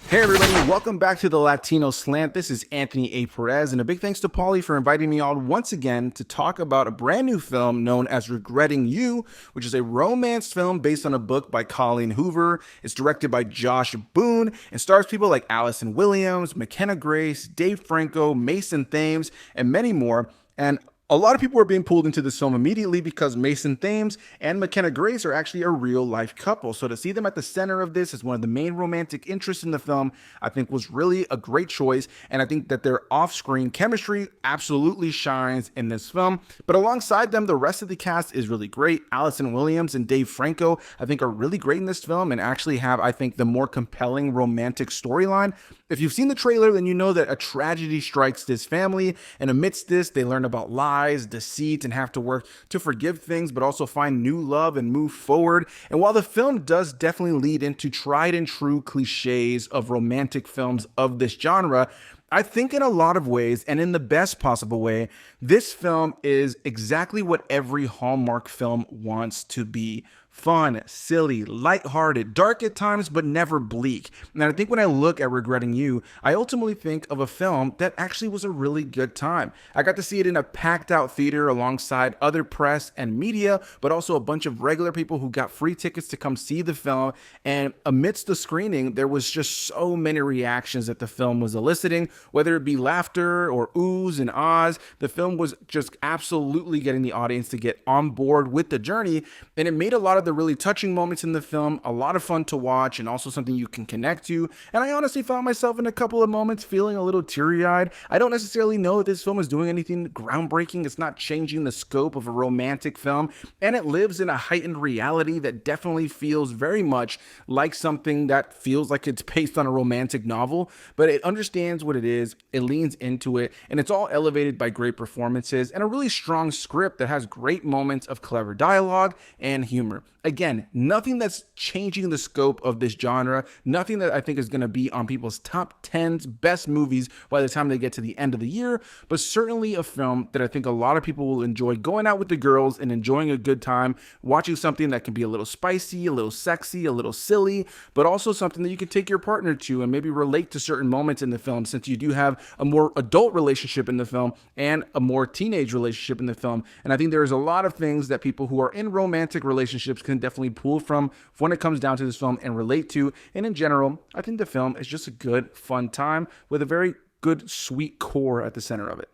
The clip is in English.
Hey everybody, welcome back to the Latino Slant. This is Anthony A. Perez, and a big thanks to Paulie for inviting me on once again to talk about a brand new film known as Regretting You, which is a romance film based on a book by Colleen Hoover. It's directed by Josh Boone and stars people like Allison Williams, McKenna Grace, Dave Franco, Mason Thames, and many more. And a lot of people are being pulled into this film immediately because Mason Thames and McKenna Grace are actually a real life couple. So to see them at the center of this as one of the main romantic interests in the film, I think was really a great choice. And I think that their off-screen chemistry absolutely shines in this film. But alongside them, the rest of the cast is really great. Allison Williams and Dave Franco, I think, are really great in this film and actually have, I think, the more compelling romantic storyline. If you've seen the trailer, then you know that a tragedy strikes this family, and amidst this, they learn about lies, deceit, and have to work to forgive things, but also find new love and move forward. And while the film does definitely lead into tried and true cliches of romantic films of this genre, I think in a lot of ways, and in the best possible way, this film is exactly what every Hallmark film wants to be. Fun, silly, lighthearted, dark at times, but never bleak. And I think when I look at Regretting You, I ultimately think of a film that actually was a really good time. I got to see it in a packed out theater alongside other press and media, but also a bunch of regular people who got free tickets to come see the film. And amidst the screening, there was just so many reactions that the film was eliciting, whether it be laughter or oohs and ahs. The film was just absolutely getting the audience to get on board with the journey, and it made a lot of the really touching moments in the film a lot of fun to watch and also something you can connect to. And I honestly found myself in a couple of moments feeling a little teary-eyed. I don't necessarily know that this film is doing anything groundbreaking. It's not changing the scope of a romantic film, and it lives in a heightened reality that definitely feels very much like something that feels like it's based on a romantic novel, but it understands what it is, it leans into it, and it's all elevated by great performances and a really strong script that has great moments of clever dialogue and humor. Again, nothing that's changing the scope of this genre, nothing that I think is going to be on people's top 10's best movies by the time they get to the end of the year, but certainly a film that I think a lot of people will enjoy going out with the girls and enjoying a good time, watching something that can be a little spicy, a little sexy, a little silly, but also something that you can take your partner to and maybe relate to certain moments in the film, since you do have a more adult relationship in the film and a more teenage relationship in the film. And I think there's a lot of things that people who are in romantic relationships can definitely pull from when it comes down to this film and relate to. And in general, I think the film is just a good, fun time with a very good, sweet core at the center of it.